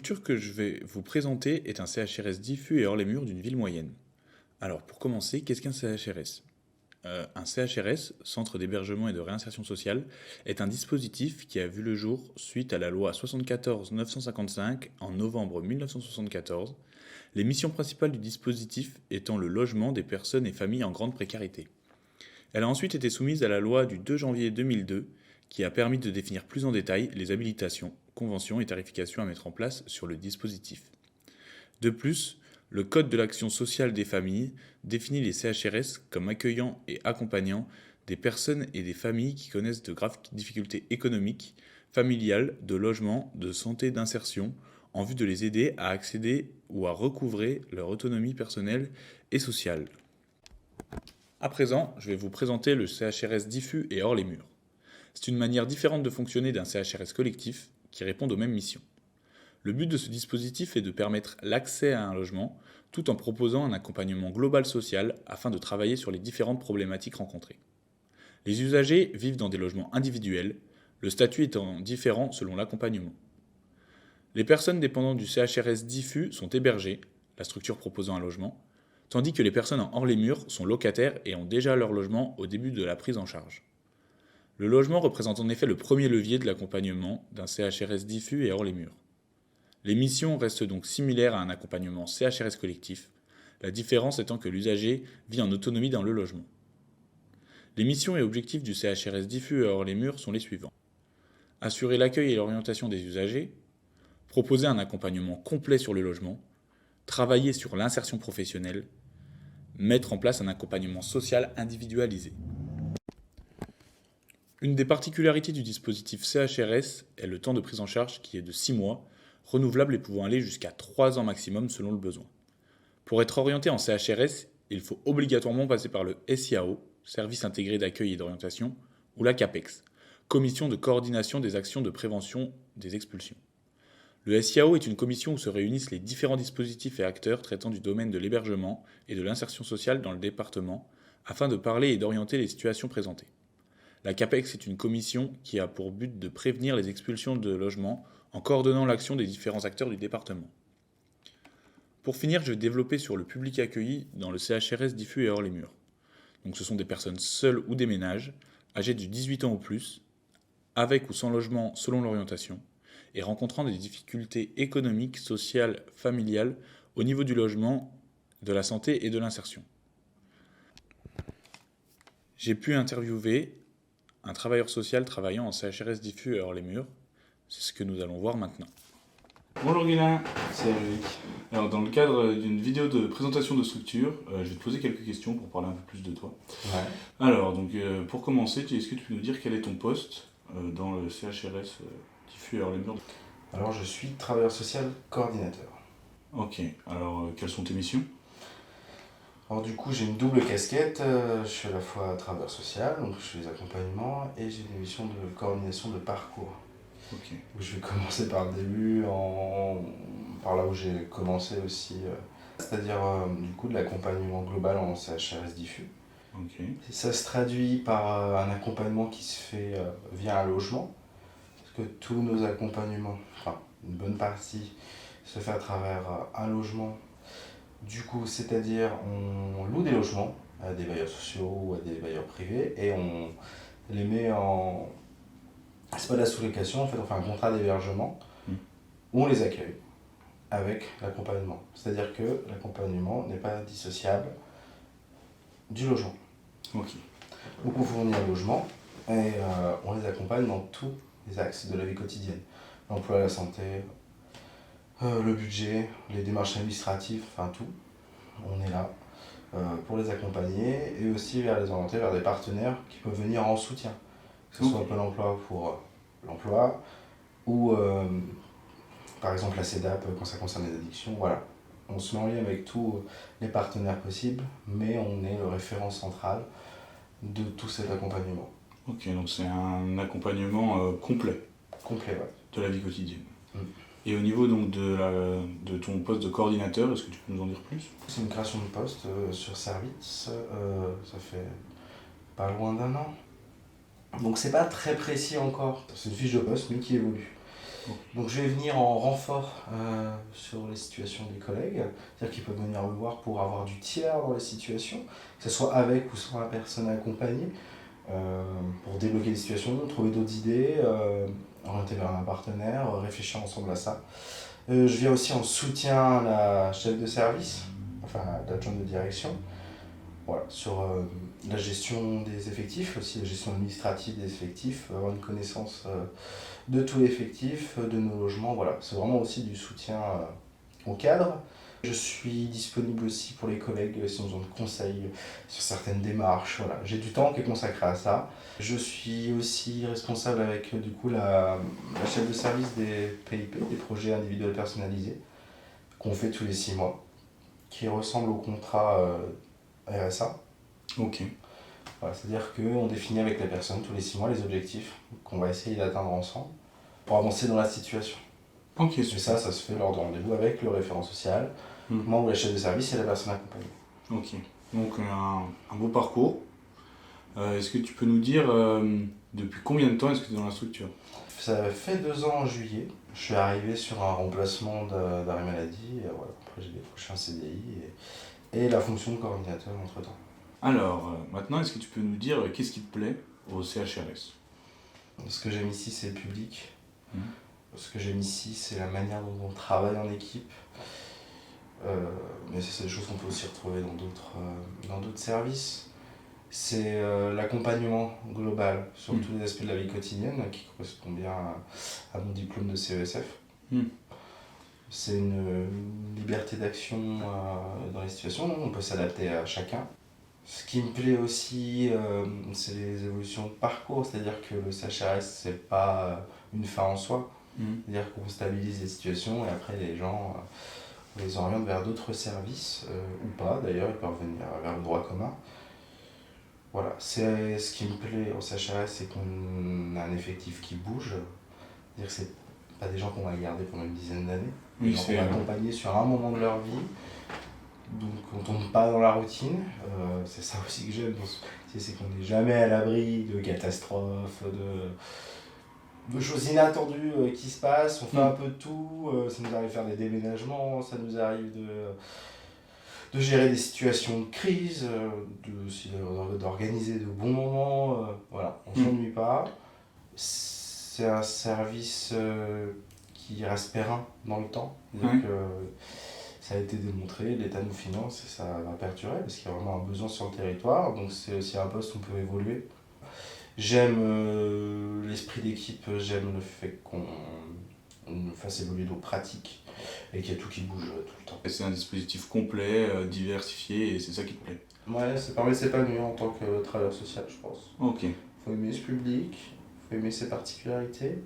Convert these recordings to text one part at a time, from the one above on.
structure que je vais vous présenter est un CHRS diffus et hors les murs d'une ville moyenne. Alors pour commencer, qu'est-ce qu'un CHRS? Un CHRS, Centre d'hébergement et de réinsertion sociale, est un dispositif qui a vu le jour suite à la loi 74-955 en novembre 1974, les missions principales du dispositif étant le logement des personnes et familles en grande précarité. Elle a ensuite été soumise à la loi du 2 janvier 2002 qui a permis de définir plus en détail les habilitations, conventions et tarifications à mettre en place sur le dispositif. De plus, le Code de l'action sociale des familles définit les CHRS comme accueillant et accompagnant des personnes et des familles qui connaissent de graves difficultés économiques, familiales, de logement, de santé, d'insertion, en vue de les aider à accéder ou à recouvrer leur autonomie personnelle et sociale. À présent, je vais vous présenter le CHRS diffus et hors les murs. C'est une manière différente de fonctionner d'un CHRS collectif qui répond aux mêmes missions. Le but de ce dispositif est de permettre l'accès à un logement tout en proposant un accompagnement global social afin de travailler sur les différentes problématiques rencontrées. Les usagers vivent dans des logements individuels, le statut étant différent selon l'accompagnement. Les personnes dépendant du CHRS diffus sont hébergées, la structure proposant un logement, tandis que les personnes en hors les murs sont locataires et ont déjà leur logement au début de la prise en charge. Le logement représente en effet le premier levier de l'accompagnement d'un CHRS diffus et hors les murs. Les missions restent donc similaires à un accompagnement CHRS collectif, la différence étant que l'usager vit en autonomie dans le logement. Les missions et objectifs du CHRS diffus et hors les murs sont les suivants. Assurer l'accueil et l'orientation des usagers, proposer un accompagnement complet sur le logement, travailler sur l'insertion professionnelle, mettre en place un accompagnement social individualisé. Une des particularités du dispositif CHRS est le temps de prise en charge qui est de 6 mois, renouvelable et pouvant aller jusqu'à 3 ans maximum selon le besoin. Pour être orienté en CHRS, il faut obligatoirement passer par le SIAO, Service intégré d'accueil et d'orientation, ou la CAPEX, Commission de coordination des actions de prévention des expulsions. Le SIAO est une commission où se réunissent les différents dispositifs et acteurs traitant du domaine de l'hébergement et de l'insertion sociale dans le département, afin de parler et d'orienter les situations présentées. La CAPEX est une commission qui a pour but de prévenir les expulsions de logements en coordonnant l'action des différents acteurs du département. Pour finir, je vais développer sur le public accueilli dans le CHRS diffus et hors les murs. Donc ce sont des personnes seules ou des ménages, âgées de 18 ans ou plus, avec ou sans logement selon l'orientation, et rencontrant des difficultés économiques, sociales, familiales au niveau du logement, de la santé et de l'insertion. J'ai pu interviewer un travailleur social travaillant en CHRS diffus et hors les murs. C'est ce que nous allons voir maintenant. Bonjour Guilain. Salut Loïc. Alors dans le cadre d'une vidéo de présentation de structure, je vais te poser quelques questions pour parler un peu plus de toi. Ouais. Alors donc pour commencer, est-ce que tu peux nous dire quel est ton poste dans le CHRS diffus et hors les murs? Alors je suis travailleur social coordinateur. Ok, alors quelles sont tes missions? Alors du coup j'ai une double casquette, je suis à la fois travailleur social, donc je fais les accompagnements, et j'ai des missions de coordination de parcours. Ok. Je vais commencer par le début, par là où j'ai commencé aussi, c'est-à-dire du coup de l'accompagnement global en CHRS diffus. Ok. Et ça se traduit par un accompagnement qui se fait via un logement, parce que tous nos accompagnements, enfin une bonne partie, se fait à travers un logement. Du coup, c'est-à-dire on loue des logements à des bailleurs sociaux ou à des bailleurs privés et on les met en... C'est pas de la sous-location, en fait on fait un contrat d'hébergement où on les accueille avec l'accompagnement. C'est-à-dire que l'accompagnement n'est pas dissociable du logement. Ok. Donc on fournit un logement et on les accompagne dans tous les axes de la vie quotidienne. L'emploi, la santé, le budget, les démarches administratives, enfin tout. On est là pour les accompagner et aussi vers les orienter vers des partenaires qui peuvent venir en soutien. Que ce soit Pôle emploi pour l'emploi ou par exemple la CEDAP quand ça concerne les addictions. Voilà. On se met en lien avec tous les partenaires possibles, mais on est le référent central de tout cet accompagnement. Ok, donc c'est un accompagnement complet. Complet, ouais. De la vie quotidienne. Et au niveau donc de ton poste de coordinateur, est-ce que tu peux nous en dire plus? C'est une création de poste sur Service, ça fait pas loin d'1 an. Donc c'est pas très précis encore, c'est une fiche de poste mais qui évolue. Ok. Donc je vais venir en renfort sur les situations des collègues, c'est-à-dire qu'ils peuvent venir me voir pour avoir du tiers dans les situations, que ce soit avec ou sans la personne accompagnée, pour débloquer des situations, trouver d'autres idées, orienter vers un partenaire, réfléchir ensemble à ça. Je viens aussi en soutien à la chef de service, enfin à l'adjointe de direction, voilà, sur la gestion des effectifs, aussi la gestion administrative des effectifs, avoir une connaissance de tout l'effectif, de nos logements, voilà. C'est vraiment aussi du soutien au cadre. Je suis disponible aussi pour les collègues si on ont besoin de conseils sur certaines démarches, voilà. J'ai du temps qui est consacré à ça. Je suis aussi responsable avec du coup la chef de service des PIP, des projets individuels personnalisés, qu'on fait tous les 6 mois, qui ressemble au contrat RSA. Ok. Voilà, c'est-à-dire qu'on définit avec la personne tous les 6 mois les objectifs qu'on va essayer d'atteindre ensemble pour avancer dans la situation. Ok, Et super. ça se fait lors de rendez-vous avec le référent social, Hmm. moi ou la chef de service et la personne accompagnée. Ok. Donc un beau parcours. Est-ce que tu peux nous dire depuis combien de temps est-ce que tu es dans la structure? Ça fait 2 ans en juillet. Je suis arrivé sur un remplacement d'arrêt maladie. Et voilà. Après, j'ai décroché un CDI et la fonction de coordinateur entre-temps. Alors, maintenant, est-ce que tu peux nous dire qu'est-ce qui te plaît au CHRS? Ce que j'aime ici, c'est le public. Mhm. Ce que j'aime ici, c'est la manière dont on travaille en équipe. Mais c'est des choses qu'on peut aussi retrouver dans d'autres services. C'est l'accompagnement global sur tous les aspects de la vie quotidienne qui correspond bien à mon diplôme de CESF. Mm. C'est une liberté d'action dans les situations, on peut s'adapter à chacun. Ce qui me plaît aussi, c'est les évolutions de parcours, c'est-à-dire que le CHRS, c'est pas une fin en soi. C'est-à-dire qu'on stabilise les situations et après les gens, on les oriente vers d'autres services, ou pas d'ailleurs, ils peuvent venir vers le droit commun. Voilà, c'est ce qui me plaît au CHRS, c'est qu'on a un effectif qui bouge. C'est-à-dire que c'est pas des gens qu'on va garder pendant une dizaine d'années, des gens qu'on va accompagner sur un moment de leur vie. Donc on tombe pas dans la routine, c'est ça aussi que j'aime, c'est qu'on n'est jamais à l'abri de catastrophes, de choses inattendues qui se passent, on fait un peu de tout, ça nous arrive de faire des déménagements, ça nous arrive de gérer des situations de crise, d'organiser de bons moments, voilà, on ne s'ennuie pas. C'est un service qui reste périn dans le temps, donc ça a été démontré, l'État nous finance et ça va perdurer parce qu'il y a vraiment un besoin sur le territoire, donc c'est aussi un poste où on peut évoluer. J'aime l'esprit d'équipe, j'aime le fait qu'on fasse évoluer nos pratiques et qu'il y a tout qui bouge tout le temps. Et c'est un dispositif complet, diversifié et c'est ça qui te plaît? Ouais, ça permet de s'épanouir en tant que travailleur social, je pense. Ok. Il faut aimer ce public, il faut aimer ses particularités,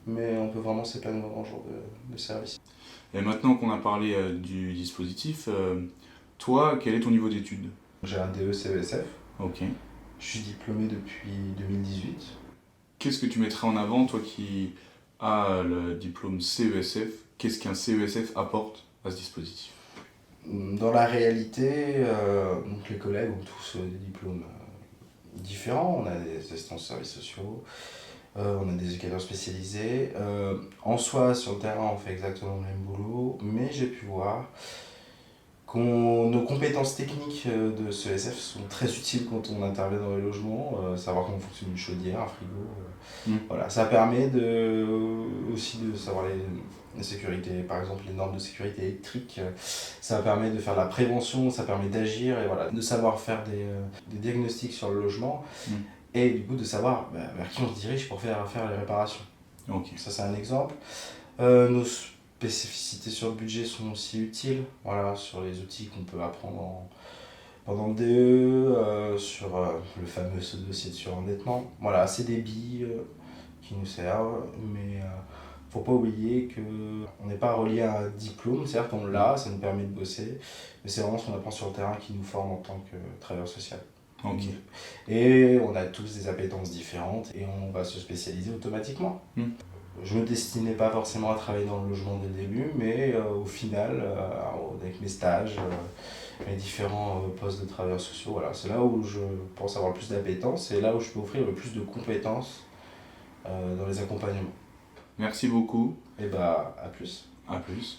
mais on peut vraiment s'épanouir dans ce genre de service. Et maintenant qu'on a parlé du dispositif, toi, quel est ton niveau d'études? J'ai un DE CESF. Ok. Je suis diplômé depuis 2018. Qu'est-ce que tu mettrais en avant, toi qui as le diplôme CESF? Qu'est-ce qu'un CESF apporte à ce dispositif? Dans la réalité, donc les collègues ont tous des diplômes différents. On a des assistants de services sociaux, on a des éducateurs spécialisés. En soi, sur le terrain, on fait exactement le même boulot, mais j'ai pu voir que nos compétences techniques de CESF sont très utiles quand on intervient dans les logements, savoir comment fonctionne une chaudière, un frigo. Voilà, ça permet aussi de savoir les sécurités, par exemple les normes de sécurité électrique, ça permet de faire de la prévention, ça permet d'agir et voilà, de savoir faire des diagnostics sur le logement et du coup de savoir vers qui on se dirige pour faire les réparations. Ok. Ça c'est un exemple. Nos spécificités sur le budget sont aussi utiles, voilà, sur les outils qu'on peut apprendre pendant le DE, sur le fameux dossier de surendettement. Voilà, c'est des billes qui nous servent, mais faut pas oublier qu'on n'est pas relié à un diplôme, certes on l'a, ça nous permet de bosser, mais c'est vraiment ce qu'on apprend sur le terrain qui nous forme en tant que travailleur social. Ok. Et on a tous des appétences différentes et on va se spécialiser automatiquement. Je ne me destinais pas forcément à travailler dans le logement dès le début, mais au final, avec mes stages, mes différents postes de travailleurs sociaux, voilà, c'est là où je pense avoir le plus d'appétence et là où je peux offrir le plus de compétences dans les accompagnements. Merci beaucoup. Et bah, à plus. À plus.